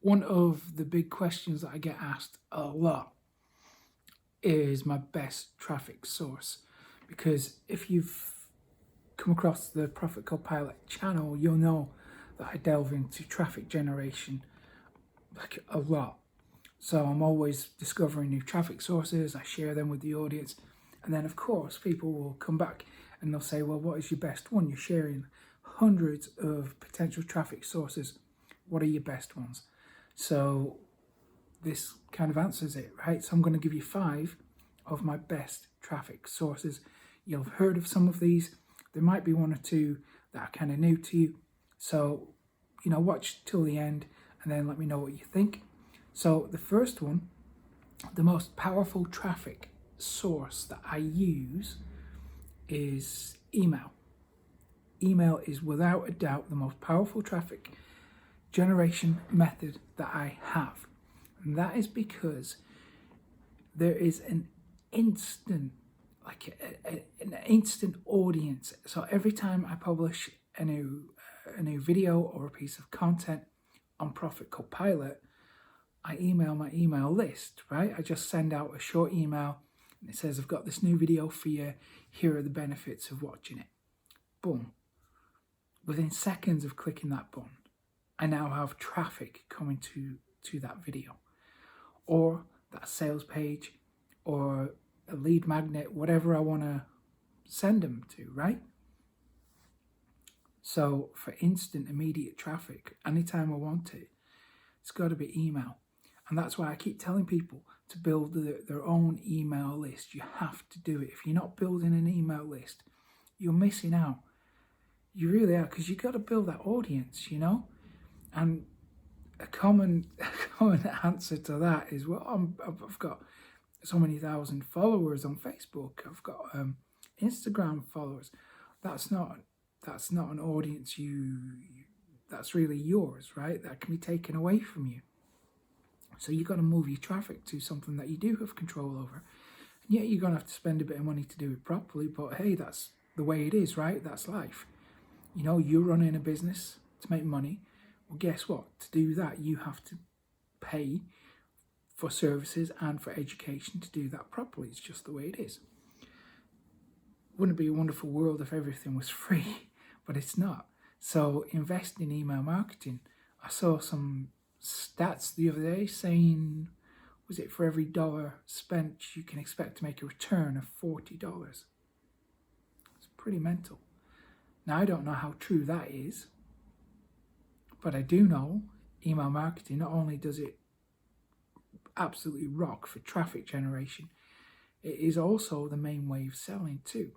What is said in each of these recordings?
One of the big questions that I get asked a lot is my best traffic source. Because if you've come across the Profit Copilot channel, you'll know that I delve into traffic generation like a lot. So I'm always discovering new traffic sources, I share them with the audience, and then of course people will come back and they'll say, well, what is your best one? You're sharing hundreds of potential traffic sources. What are your best ones? So this kind of answers it, right? So I'm going to give you 5 of my best traffic sources. You'll have heard of some of these. There might be 1 or 2 that are kind of new to you. So, watch till the end and then let me know what you think. So the first one, the most powerful traffic source that I use is email. Email is without a doubt the most powerful traffic generation method that I have. And that is because there is an instant, an instant audience. So every time I publish a new video or a piece of content on Profit Copilot, I email my email list, right? I just send out a short email and it says, I've got this new video for you. Here are the benefits of watching it. Boom. Within seconds of clicking that button, I now have traffic coming to that video or that sales page or a lead magnet, whatever I want to send them to, right? So for instant, immediate traffic, anytime I want it, it's got to be email. And that's why I keep telling people to build their own email list. You have to do it. If you're not building an email list, you're missing out. You really are, because you've got to build that audience, And a common answer to that is, well, I've got so many thousand followers on Facebook. I've got Instagram followers. That's not an audience that's really yours, right? That can be taken away from you. So you've got to move your traffic to something that you do have control over. And yeah, you're going to have to spend a bit of money to do it properly, but hey, that's the way it is, right? That's life. You're running a business to make money. Well, guess what? To do that, you have to pay for services and for education to do that properly. It's just the way it is. Wouldn't it be a wonderful world if everything was free? But it's not. So invest in email marketing. I saw some stats the other day saying, was it for every dollar spent, you can expect to make a return of $40. It's pretty mental. Now, I don't know how true that is, but I do know email marketing, not only does it absolutely rock for traffic generation, it is also the main way of selling too.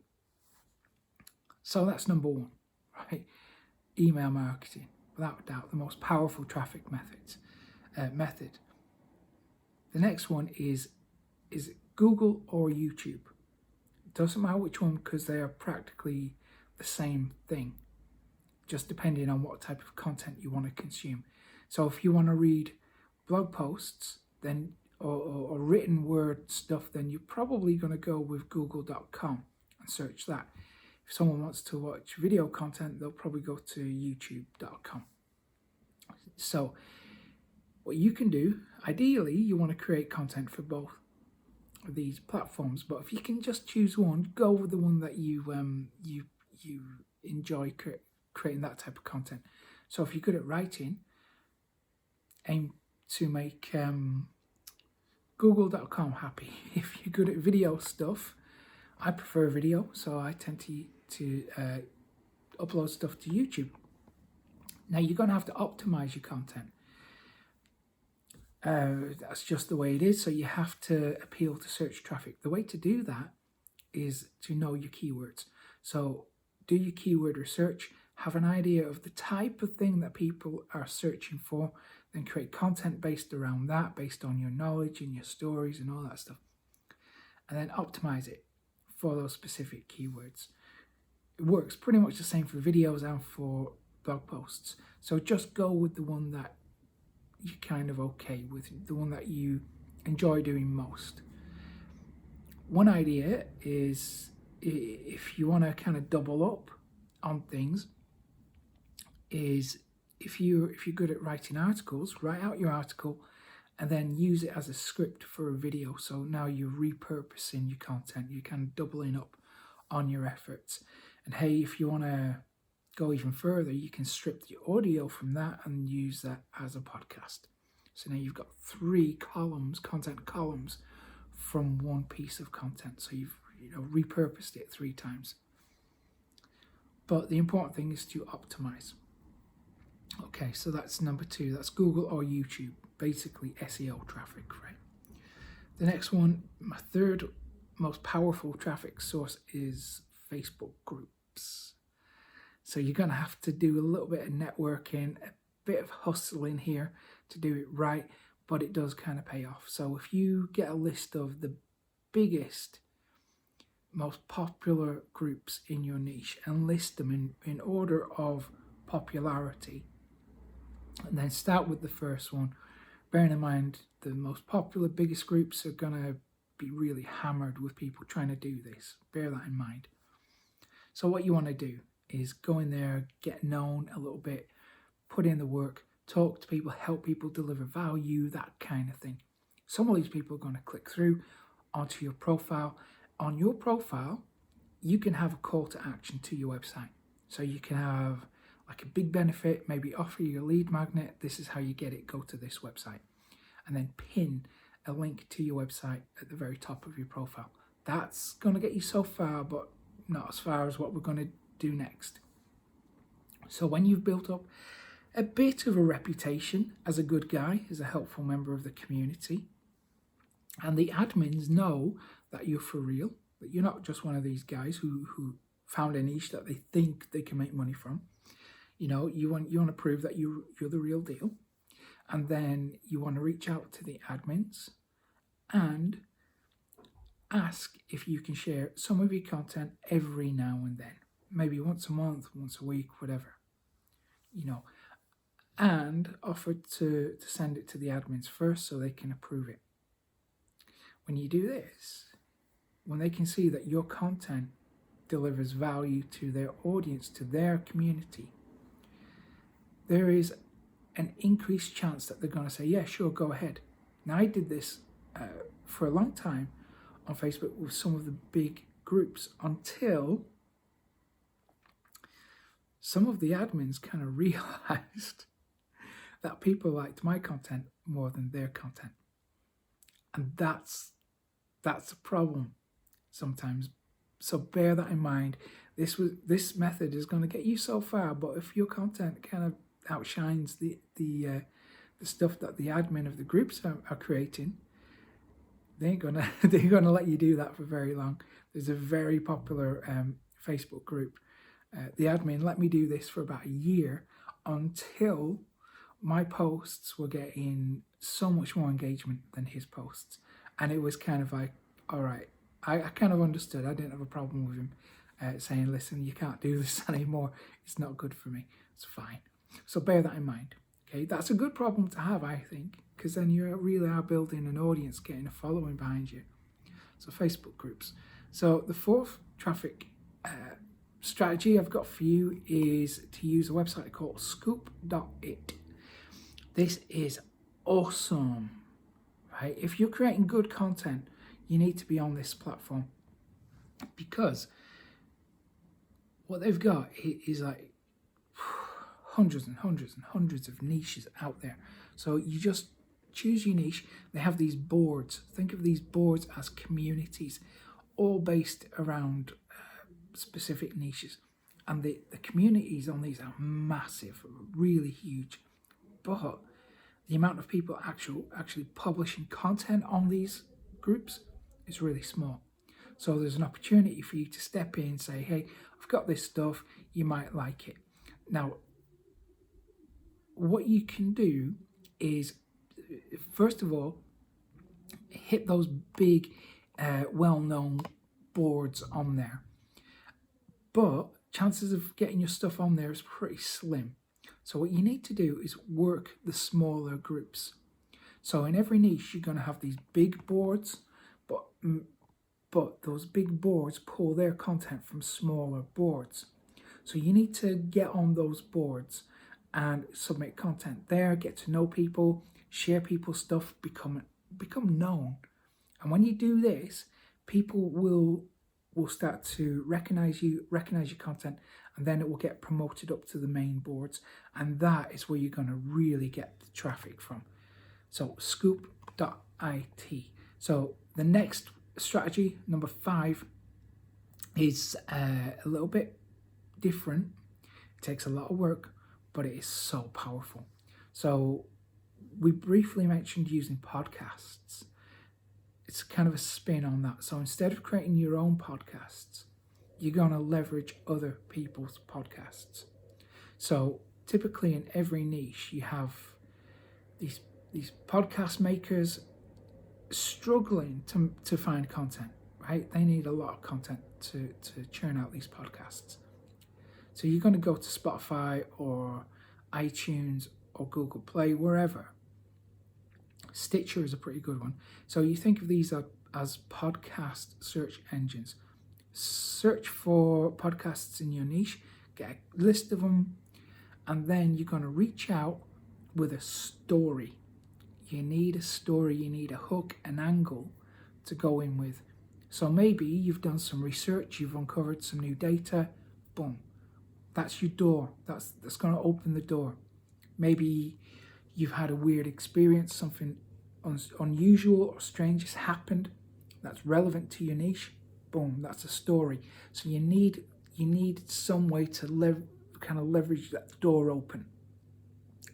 So that's number 1, right? Email marketing, without doubt, the most powerful traffic method. The next one is Google or YouTube. It doesn't matter which one, because they are practically the same thing, just depending on what type of content you want to consume. So if you want to read blog posts, then or written word stuff, then you're probably going to go with google.com and search that. If someone wants to watch video content, they'll probably go to youtube.com. So what you can do, ideally, you want to create content for both of these platforms, but if you can just choose one, go with the one that you enjoy creating that type of content. So if you're good at writing, aim to make google.com happy. If you're good at video stuff, I prefer video, so I tend to upload stuff to YouTube. Now, you're going to have to optimize your content. That's just the way it is. So you have to appeal to search traffic. The way to do that is to know your keywords. So do your keyword research, have an idea of the type of thing that people are searching for, then create content based around that, based on your knowledge and your stories and all that stuff. And then optimize it for those specific keywords. It works pretty much the same for videos and for blog posts. So just go with the one that you're kind of okay with, the one that you enjoy doing most. One idea is, if you want to kind of double up on things, is if you're good at writing articles, write out your article and then use it as a script for a video. So now you're repurposing your content, you're kind of doubling up on your efforts. And hey, if you want to go even further, you can strip the audio from that and use that as a podcast. So now you've got 3 columns, content columns, from one piece of content. So you've repurposed it 3 times. But the important thing is to optimize. Okay, so that's number 2. That's Google or YouTube, basically SEO traffic, right? The next one, my third most powerful traffic source, is Facebook groups. So you're going to have to do a little bit of networking, a bit of hustling here to do it right, but it does kind of pay off. So if you get a list of the biggest, most popular groups in your niche and list them in order of popularity, and then start with the first one, bearing in mind the most popular, biggest groups are going to be really hammered with people trying to do this. Bear that in mind. So what you want to do is go in there, get known a little bit, put in the work, talk to people, help people deliver value, that kind of thing. Some of these people are going to click through onto your profile. On your profile, you can have a call to action to your website. So you can have like a big benefit, maybe offer you a lead magnet. This is how you get it. Go to this website. And then pin a link to your website at the very top of your profile. That's going to get you so far, but not as far as what we're going to do next. So when you've built up a bit of a reputation as a good guy, as a helpful member of the community, and the admins know that you're for real, that you're not just one of these guys who found a niche that they think they can make money from. You want to prove that you're the real deal. And then you want to reach out to the admins and ask if you can share some of your content every now and then. Maybe once a month, once a week, whatever. And offer to send it to the admins first so they can approve it. When you do this, when they can see that your content delivers value to their audience, to their community, there is an increased chance that they're going to say, yeah, sure, go ahead. Now, I did this for a long time on Facebook with some of the big groups until some of the admins kind of realized that people liked my content more than their content. And that's a problem sometimes. So bear that in mind. This method is going to get you so far, but if your content kind of outshines the stuff that the admin of the groups are creating, they're gonna let you do that for very long. There's a very popular Facebook group. The admin let me do this for about a year until my posts were getting so much more engagement than his posts, and it was kind of like, all right, I kind of understood. I didn't have a problem with him saying, listen, you can't do this anymore. It's not good for me. It's fine. So bear that in mind. Okay, that's a good problem to have, I think, because then you really are building an audience, getting a following behind you. So Facebook groups. So the fourth traffic strategy I've got for you is to use a website called scoop.it. This is awesome, right? If you're creating good content, you need to be on this platform, because what they've got is like hundreds and hundreds and hundreds of niches out there. So you just choose your niche. They have these boards. Think of these boards as communities, all based around specific niches. And the communities on these are massive, really huge. But the amount of people actually publishing content on these groups is really small. So there's an opportunity for you to step in and say, hey, I've got this stuff, you might like it. Now, what you can do is, first of all, hit those big, well-known boards on there. But chances of getting your stuff on there is pretty slim. So what you need to do is work the smaller groups. So in every niche, you're going to have these big boards, but those big boards pull their content from smaller boards. So you need to get on those boards and submit content there, get to know people, share people's stuff, become known. And when you do this, people will start to recognize your content, and then it will get promoted up to the main boards, and that is where you're going to really get the traffic from. So Scoop.it. So the next strategy, number 5, is a little bit different. It takes a lot of work, but it is so powerful. So we briefly mentioned using podcasts. It's kind of a spin on that. So instead of creating your own podcasts, you're going to leverage other people's podcasts. So typically in every niche, you have these podcast makers struggling to find content, right? They need a lot of content to churn out these podcasts. So you're going to go to Spotify or iTunes or Google Play, wherever. Stitcher is a pretty good one. So you think of these as podcast search engines. Search for podcasts in your niche, get a list of them, and then you're going to reach out with a story. You need a story, you need a hook, an angle to go in with. So maybe you've done some research, you've uncovered some new data, boom. That's your door. That's going to open the door. Maybe you've had a weird experience, something unusual or strange has happened that's relevant to your niche. Boom, that's a story. So you need some way to leverage that door open.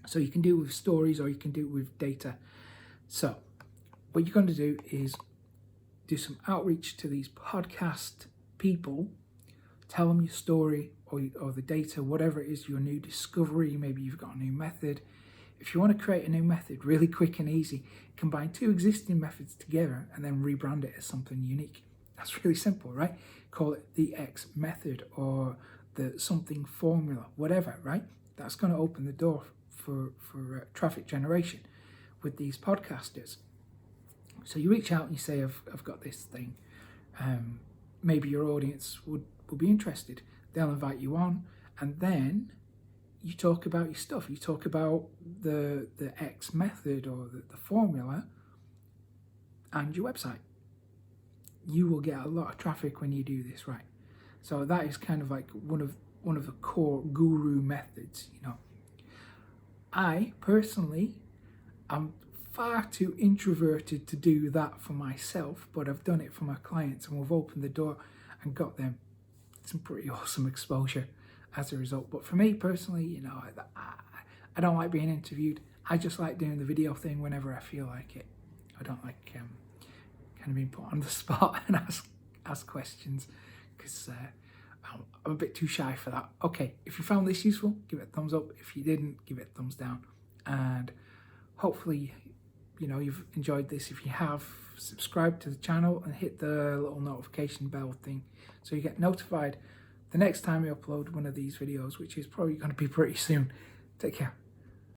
So you can do it with stories, or you can do it with data. So what you're going to do is do some outreach to these podcast people, tell them your story or the data, whatever it is, your new discovery. Maybe you've got a new method. If you want to create a new method really quick and easy, combine 2 existing methods together and then rebrand it as something unique. That's really simple, right? Call it the X method or the something formula, whatever, right? That's going to open the door for traffic generation with these podcasters. So you reach out and you say, I've got this thing. Maybe your audience would be interested. They'll invite you on, and then you talk about your stuff. You talk about the X method or the formula and your website. You will get a lot of traffic when you do this right. So that is kind of like one of the core guru methods, you know. I personally am far too introverted to do that for myself, but I've done it for my clients, and we've opened the door and got them some pretty awesome exposure as a result. But for me personally, you know, I don't like being interviewed. I just like doing the video thing whenever I feel like it. I don't like kind of being put on the spot and ask questions, because I'm a bit too shy for that. Okay, if you found this useful, give it a thumbs up. If you didn't, give it a thumbs down. And hopefully, you know, you've enjoyed this. If you have, subscribe to the channel and hit the little notification bell thing so you get notified the next time we upload one of these videos, which is probably going to be pretty soon. Take care.